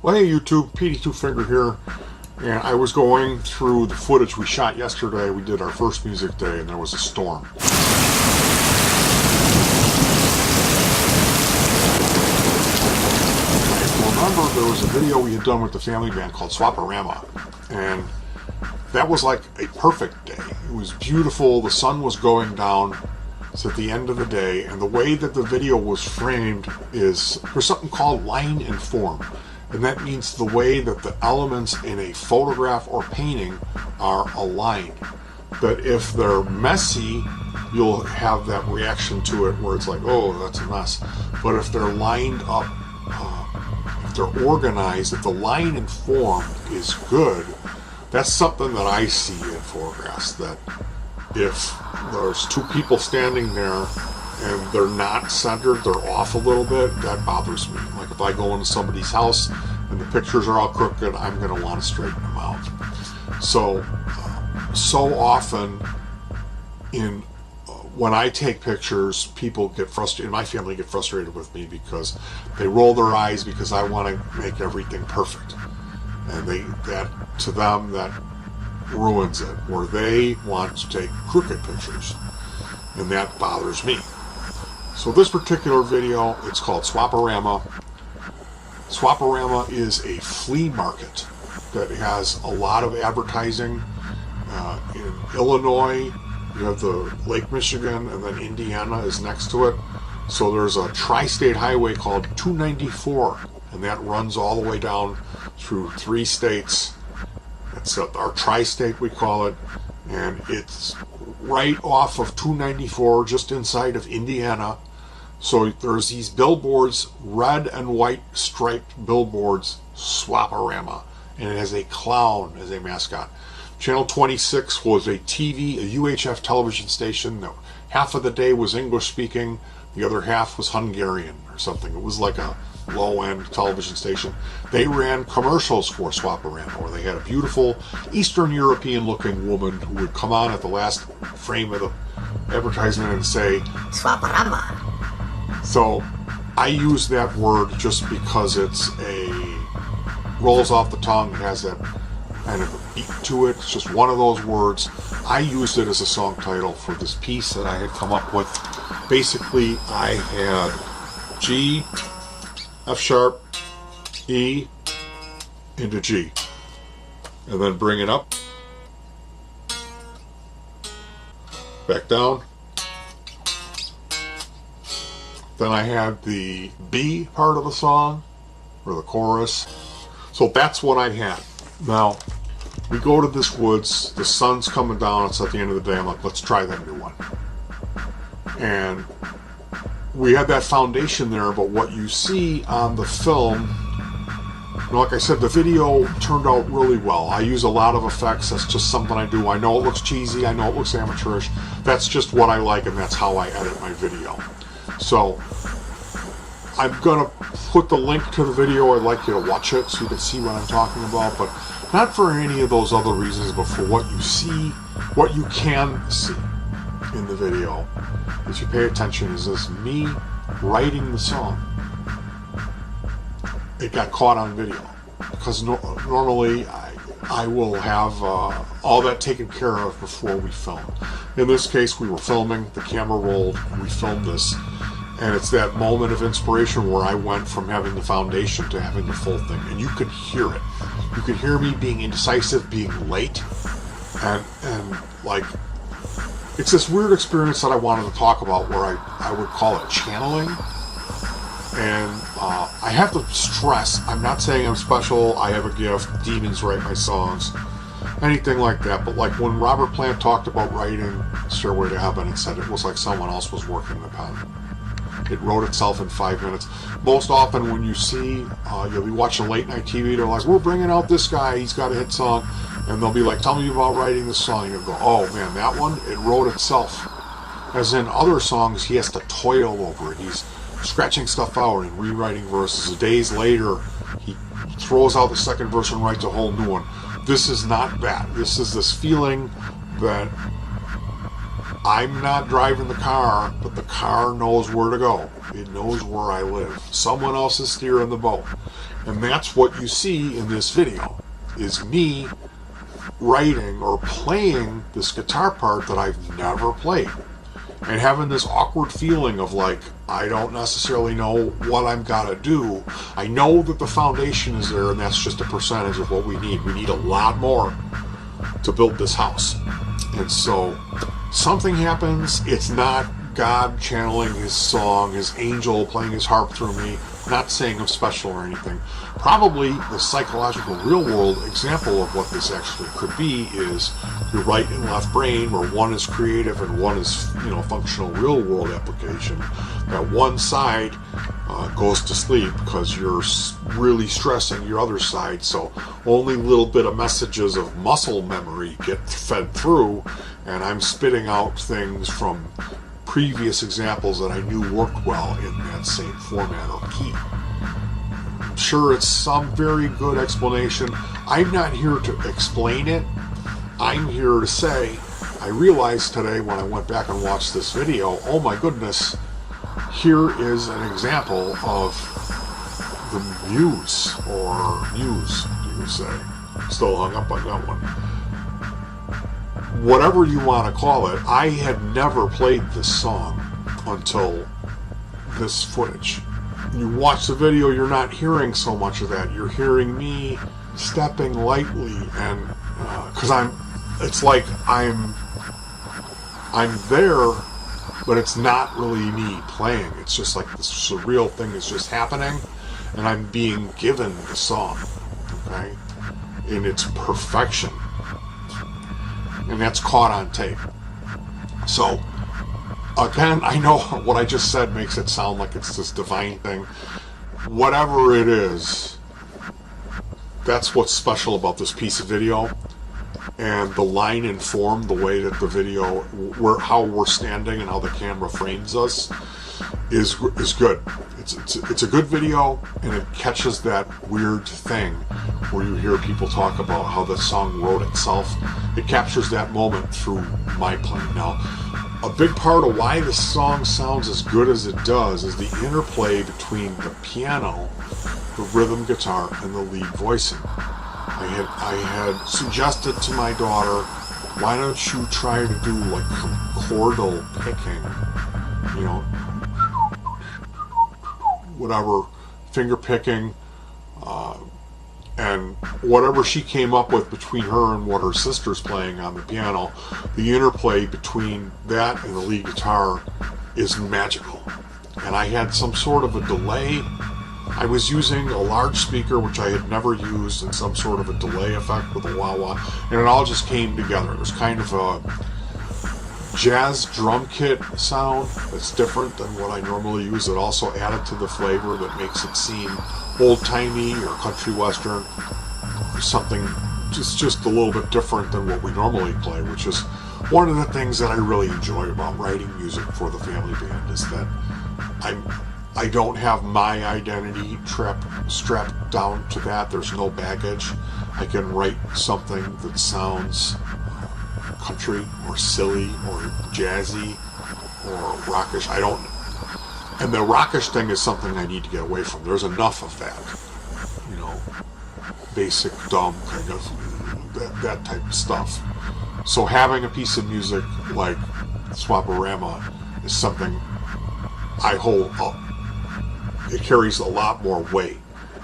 Well, hey YouTube, Petey Twofinger here, and I was going through the footage we shot yesterday. We did our first music day, and there was a storm. I remember there was a video we had done with the family band called Swaparama, and that was like a perfect day. It was beautiful, the sun was going down. It's at the end of the day, and the way that the video was framed is there's something called line and form. And that means the way that the elements in a photograph or painting are aligned. That if they're messy, you'll have that reaction to it where it's like, oh, that's a mess. But if they're lined up, if they're organized, if the line and form is good, that's something that I see in photographs. That if there's two people standing there and they're not centered, they're off a little bit, that bothers me. Like if I go into somebody's house and the pictures are all crooked, I'm going to want to straighten them out. So often when I take pictures, people get frustrated. My family get frustrated with me because they roll their eyes because I want to make everything perfect. And to them, that ruins it, where they want to take crooked pictures. And that bothers me. So this particular video, it's called Swaparama. Swaparama is a flea market that has a lot of advertising. In Illinois, you have the Lake Michigan, and then Indiana is next to it. So there's a tri-state highway called 294, and that runs all the way down through 3 states. It's our tri-state, we call it, and it's right off of 294, just inside of Indiana. So there's these billboards, red and white striped billboards, Swaparama, and it has a clown as a mascot. Channel 26 was a UHF television station that half of the day was English speaking, the other half was Hungarian or something. It was like a low-end television station. They ran commercials for Swaparama, where they had a beautiful Eastern European looking woman who would come on at the last frame of the advertisement and say Swaparama. So I use that word just because rolls off the tongue. It has that kind of a beat to it. It's just one of those words. I used it as a song title for this piece that I had come up with. Basically, I had G, F sharp, E, into G, and then bring it up, back down. Then I had the B part of the song, or the chorus. So that's what I had. Now, we go to this woods, the sun's coming down, it's at the end of the day, I'm like, let's try that new one. And we had that foundation there, but what you see on the film, like I said, the video turned out really well. I use a lot of effects. That's just something I do. I know it looks cheesy, I know it looks amateurish. That's just what I like, and that's how I edit my video. So I'm gonna put the link to the video. I'd like you to watch it so you can see what I'm talking about, but not for any of those other reasons, but for what you see, what you can see in the video. If you pay attention, is this me writing the song. It got caught on video because normally I will have all that taken care of before we film. In this case, we were filming, the camera rolled, and we filmed this. And it's that moment of inspiration where I went from having the foundation to having the full thing. And you could hear it. You could hear me being indecisive, being late. And like, it's this weird experience that I wanted to talk about where I would call it channeling. And I have to stress, I'm not saying I'm special, I have a gift, demons write my songs, anything like that. But like when Robert Plant talked about writing Stairway to Heaven and said it was like someone else was working the pen. It wrote itself in 5 minutes. Most often when you see, you'll be watching late night TV, they're like, we're bringing out this guy, he's got a hit song. And they'll be like, tell me about writing this song. You'll go, oh man, that one, it wrote itself. As in other songs, he has to toil over it. He's scratching stuff out and rewriting verses. Days later, he throws out the second verse and writes a whole new one. This is not that. This is this feeling that I'm not driving the car, but the car knows where to go. It knows where I live. Someone else is steering the boat. And that's what you see in this video, is me writing or playing this guitar part that I've never played. And having this awkward feeling of like, I don't necessarily know what I'm gotta do. I know that the foundation is there, and that's just a percentage of what we need. We need a lot more to build this house. And so something happens. It's not God channeling his song, his angel playing his harp through me. Not saying I'm special or anything. Probably the psychological real world example of what this actually could be is your right and left brain, where one is creative and one is, functional real world application. That one side goes to sleep because you're really stressing your other side, so only little bit of messages of muscle memory get fed through, and I'm spitting out things from previous examples that I knew worked well in that same format or key. I'm sure it's some very good explanation. I'm not here to explain it. I'm here to say, I realized today when I went back and watched this video, oh my goodness, here is an example of the muse, or muse, you would say. Still hung up on that one. Whatever you want to call it, I had never played this song until this footage. You watch the video, you're not hearing so much of that. You're hearing me stepping lightly, and because it's like I'm there, but it's not really me playing. It's just like this surreal thing is just happening, and I'm being given the song, okay, in its perfection. And that's caught on tape. So, again, I know what I just said makes it sound like it's this divine thing. Whatever it is, that's what's special about this piece of video. And the line and form, the way that the video, how we're standing and how the camera frames us, is good. It's a good video, and it catches that weird thing where you hear people talk about how the song wrote itself. It captures that moment through my playing. Now, a big part of why this song sounds as good as it does is the interplay between the piano, the rhythm guitar, and the lead voicing. I had suggested to my daughter, why don't you try to do like chordal picking, whatever, finger picking, and whatever she came up with between her and what her sister's playing on the piano, the interplay between that and the lead guitar is magical. And I had some sort of a delay. I was using a large speaker, which I had never used, and some sort of a delay effect with a wah-wah, and it all just came together. It was kind of a jazz drum kit sound that's different than what I normally use. It also added to the flavor that makes it seem old-timey or country western, or something just a little bit different than what we normally play, which is one of the things that I really enjoy about writing music for the family band, is that I don't have my identity strapped down to that. There's no baggage. I can write something that sounds country or silly or jazzy or rockish. And the rockish thing is something I need to get away from. There's enough of that, basic, dumb kind of that type of stuff. So having a piece of music like Swaparama is something I hold up. It carries a lot more weight.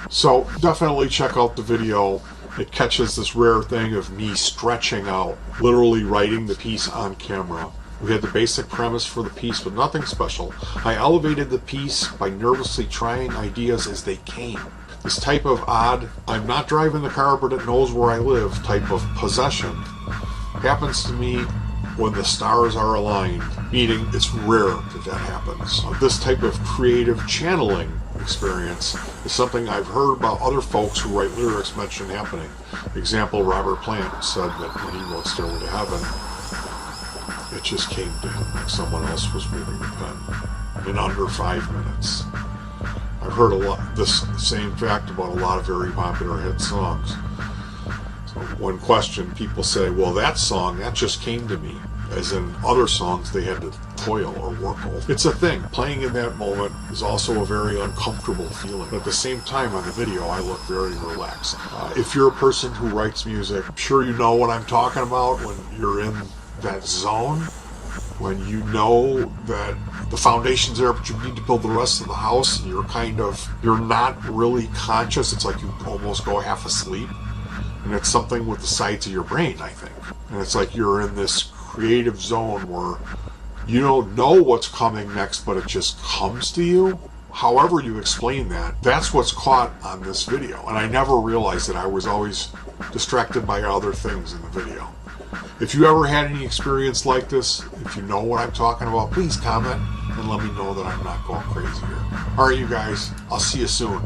So definitely check out the video. It catches this rare thing of me stretching out, literally writing the piece on camera. We had the basic premise for the piece, but nothing special. I elevated the piece by nervously trying ideas as they came. This type of odd, I'm not driving the car but it knows where I live type of possession happens to me when the stars are aligned, meaning it's rare that happens. This type of creative channeling experience is something I've heard about other folks who write lyrics mention happening. Example, Robert Plant said that when he wrote Stairway to Heaven, it just came to him like someone else was moving the pen in under 5 minutes. I've heard this same fact about a lot of very popular hit songs. So when questioned, people say, well, that song, that just came to me. As in other songs, they had to toil or work over. It's a thing. Playing in that moment is also a very uncomfortable feeling. But at the same time, on the video, I look very relaxed. If you're a person who writes music, I'm sure you know what I'm talking about when you're in that zone, when you know that the foundation's there, but you need to build the rest of the house, and you're not really conscious. It's like you almost go half asleep. And it's something with the sides of your brain, I think. And it's like you're in this creative zone where you don't know what's coming next, but it just comes to you. However you explain that, that's what's caught on this video. And I never realized that I was always distracted by other things in the video. If you ever had any experience like this, if you know what I'm talking about, please comment and let me know that I'm not going crazy here. All right, you guys, I'll see you soon.